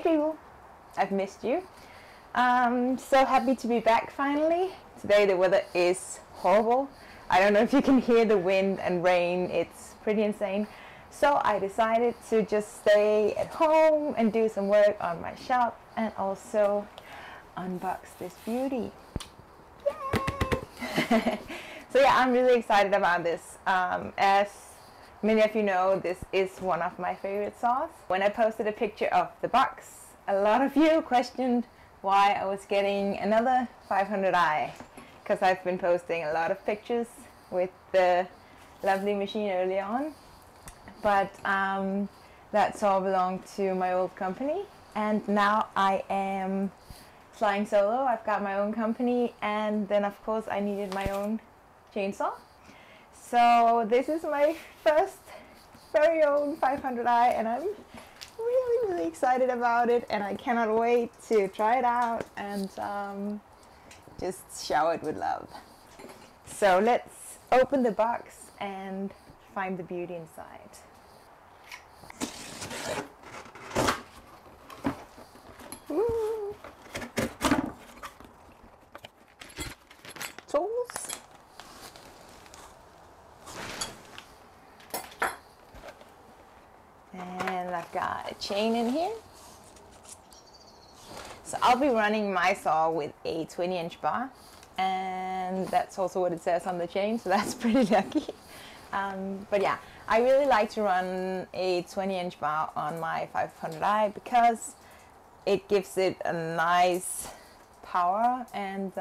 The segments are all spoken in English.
people, I've missed you. So happy to be back finally. Today the weather is horrible. I don't know if you can hear the wind and rain, it's pretty insane. So I decided to just stay at home and do some work on my shop and also unbox this beauty. Yay! So yeah, I'm really excited about this. As many of you know, this is one of my favorite saws. When I posted a picture of the box, a lot of you questioned why I was getting another 500i, because I've been posting a lot of pictures with the lovely machine early on. But that saw belonged to my old company, and now I am flying solo. I've got my own company, and then of course I needed my own chainsaw. So this is my first very own 500i, and I'm really excited about it, and I cannot wait to try it out and just shower it with love. So let's open the box and find the beauty inside. Ooh. Tools. And I've got a chain in here. So I'll be running my saw with a 20-inch bar, and that's also what it says on the chain, so that's pretty lucky. But yeah, I really like to run a 20-inch bar on my 500i because it gives it a nice power and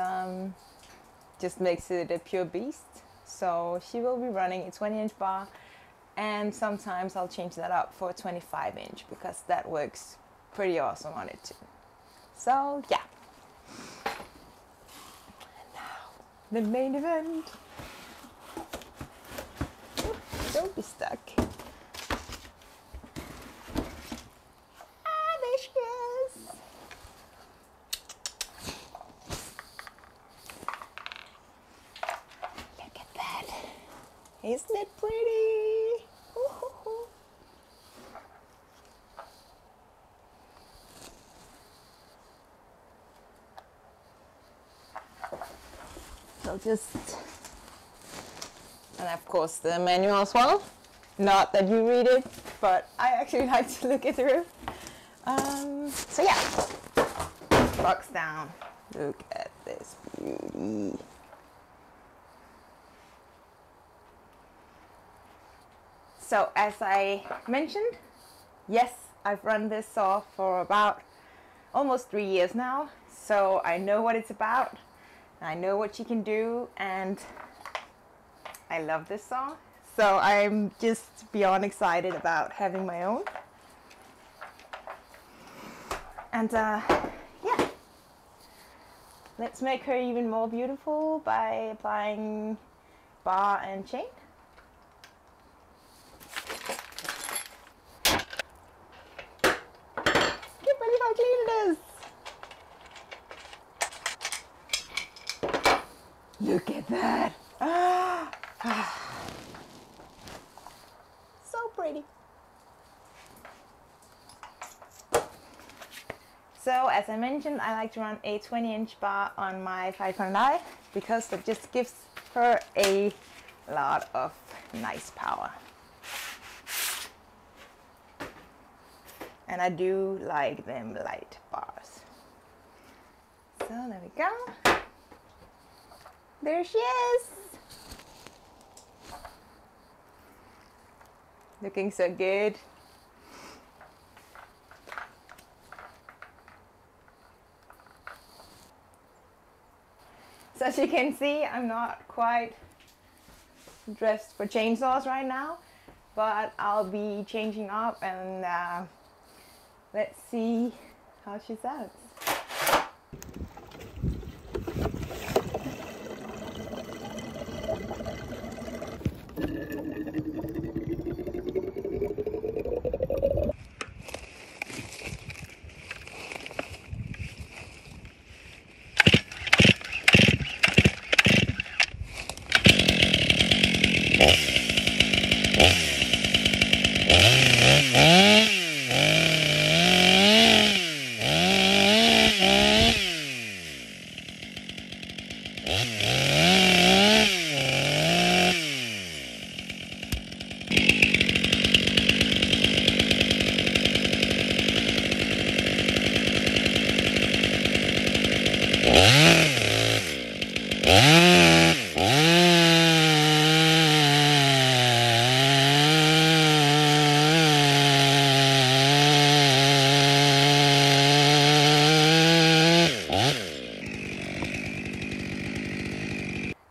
just makes it a pure beast. So she will be running a 20-inch bar, and sometimes I'll change that up for a 25-inch because that works pretty awesome on it too. So yeah. And now the main event. Ooh, don't be stuck. Ah, there she is. Look at that. Isn't it pretty? Ooh. So just, and of course the manual as well. Not that you read it, but I actually like to look it through. So yeah, box down. Look at this beauty. So as I mentioned, yes, I've run this saw for about almost 3 years now. So I know what it's about. I know what she can do, and I love this saw. So I'm just beyond excited about having my own. And yeah, let's make her even more beautiful by applying bar and chain. Can't believe how clean it is. Look at that. So pretty. So as I mentioned, I like to run a 20-inch bar on my 500i because it just gives her a lot of nice power. And I do like them light bars. So there we go. There she is. Looking so good. So as you can see, I'm not quite dressed for chainsaws right now, but I'll be changing up, and let's see how she sounds.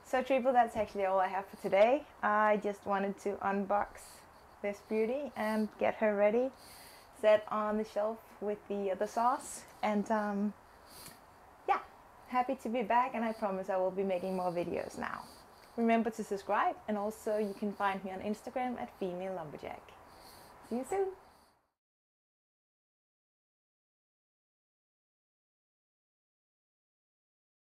So Triple, that's actually all I have for today. I just wanted to unbox this beauty and get her ready, set on the shelf with the other sauce. And yeah, happy to be back, and I promise I will be making more videos now. Remember to subscribe, and also you can find me on Instagram at female lumberjack. See you soon!